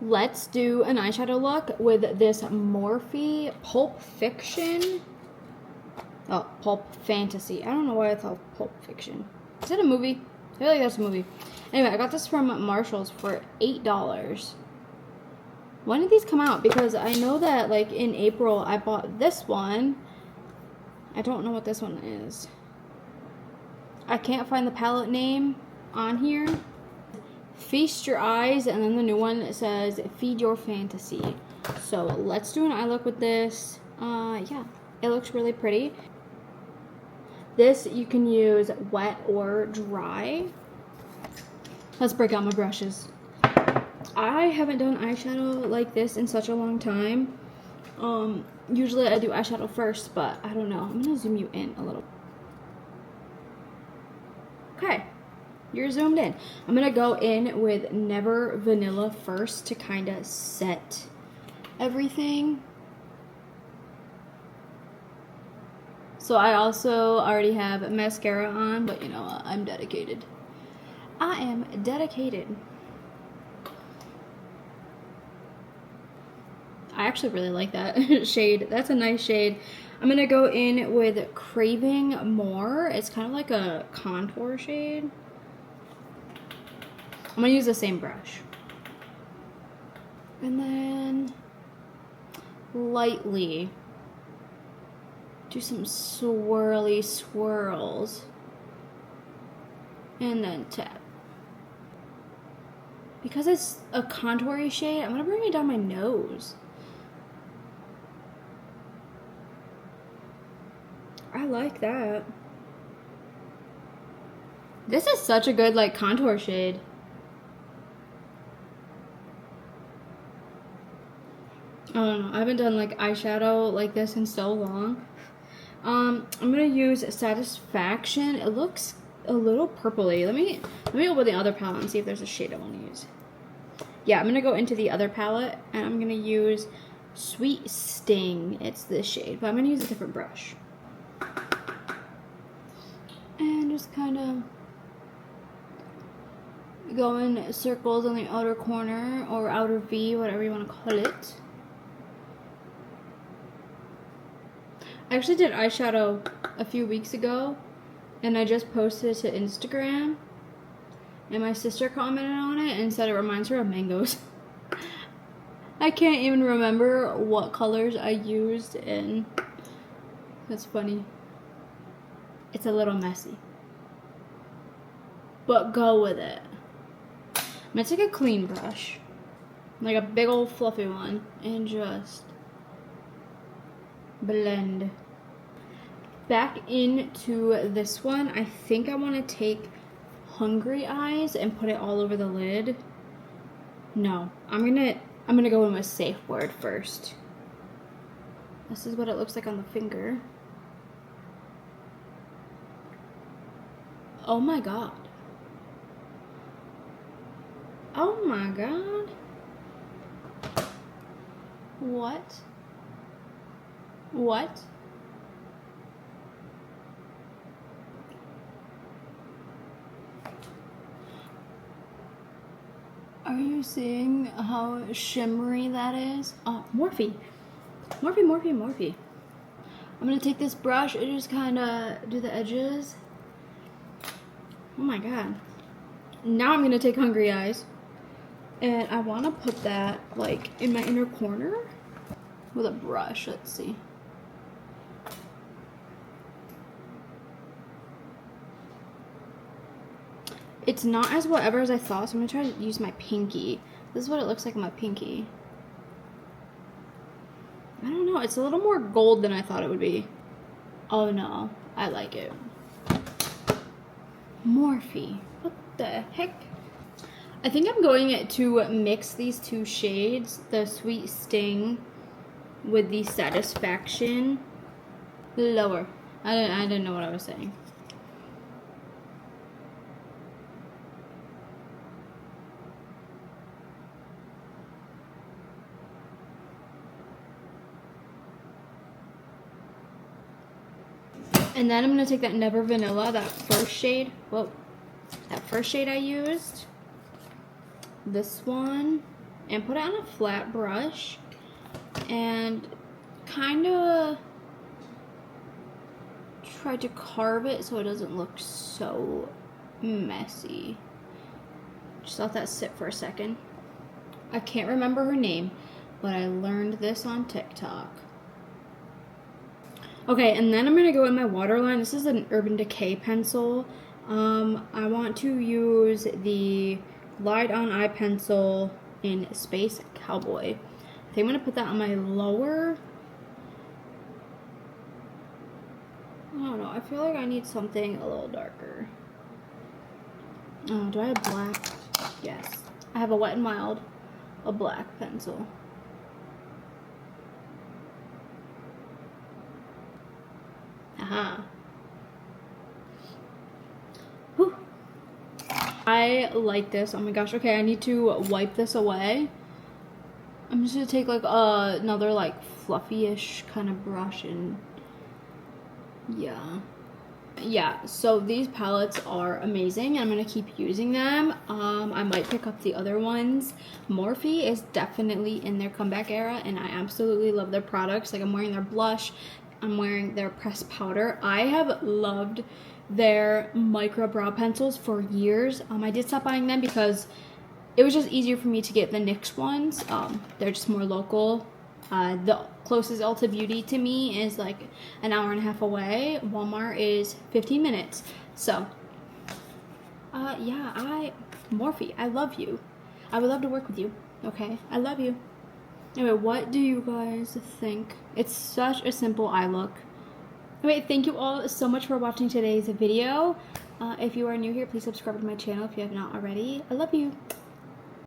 Let's do an eyeshadow look with this Morphe Pulp Fiction. Oh, Pulp Fantasy. I don't know why I thought Pulp Fiction. Is it a movie? I feel like that's a movie. Anyway, I got this from Marshall's for $8. When did these come out? Because I know that like in April I bought this one. I don't know what this one is. I can't find the palette name on here. Feast Your Eyes, and then the new one says Feed Your Fantasy. So let's do an eye look with this. Yeah, it looks really pretty. This you can use wet or dry. Let's break out my brushes. I haven't done eyeshadow like this in such a long time. Usually I do eyeshadow first, but I don't know. I'm gonna zoom you in a little. Okay, you're zoomed in. I'm gonna go in with Never Vanilla first to kind of set everything. So I also already have mascara on, but you know what? I'm dedicated. I am dedicated. I actually really like that shade. That's a nice shade. I'm gonna go in with Craving More. It's kind of like a contour shade. I'm gonna use the same brush. And then lightly do some swirly swirls. And then tap. Because it's a contoury shade, I'm gonna bring it down my nose. I like that. This is such a good like contour shade. I don't know. I haven't done like eyeshadow like this in so long. I'm gonna use Satisfaction. It looks a little purpley. Let me open the other palette and see if there's a shade I want to use. Yeah, I'm gonna go into the other palette and I'm gonna use Sweet Sting. It's this shade, but I'm gonna use a different brush. And just kind of go in circles on the outer corner or outer V, whatever you want to call it. I actually did eyeshadow a few weeks ago and I just posted it to Instagram and my sister commented on it and said it reminds her of mangoes. I can't even remember what colors I used and that's funny. It's a little messy, but go with it. I'm gonna take a clean brush, like a big old fluffy one, and just blend. Back into this one, I think I want to take Hungry Eyes and put it all over the lid. No, I'm gonna go in with Safe Word first. This is what it looks like on the finger. Oh my god. Oh my god. What? What? Are you seeing how shimmery that is? Oh, Morphe. Morphe, Morphe, Morphe. I'm gonna take this brush and just kind of do the edges. Oh my god. Now I'm gonna take Hungry Eyes and I want to put that like in my inner corner with a brush. Let's see. It's not as whatever as I thought, so I'm gonna try to use my pinky. This is what it looks like on my pinky. I don't know, it's a little more gold than I thought it would be. Oh no, I like it. Morphe. What the heck? I think I'm going to mix these two shades, the Sweet Sting with the Satisfaction. Lower. I didn't know what I was saying. And then I'm going to take that Never Vanilla, that first shade. Whoa. That first shade I used. This one. and put it on a flat brush and kind of try to carve it so it doesn't look so messy. Just let that sit for a second. I can't remember her name, but I learned this on TikTok. Okay, and then I'm going to go in my waterline. This is an Urban Decay pencil. I want to use the Glide On Eye Pencil in Space Cowboy. I think I'm going to put that on my lower. I don't know. I feel like I need something a little darker. Oh, do I have black? Yes. I have a Wet n Wild, a black pencil. Aha. Whew. I like this. Oh my gosh. Okay, I need to wipe this away. I'm just gonna take like another like fluffy-ish kind of brush and yeah, so these palettes are amazing and I'm gonna keep using them. I might pick up the other ones. Morphe is definitely in their comeback era and I absolutely love their products. Like I'm wearing their blush, I'm wearing their pressed powder. I have loved their micro brow pencils for years. I did stop buying them because it was just easier for me to get the NYX ones. They're just more local. The closest Ulta Beauty to me is like an hour and a half away. Walmart is 15 minutes. So, yeah, Morphe, I love you. I would love to work with you, okay? I love you. Anyway, what do you guys think? It's such a simple eye look. Anyway, thank you all so much for watching today's video. If you are new here, please subscribe to my channel if you have not already. I love you.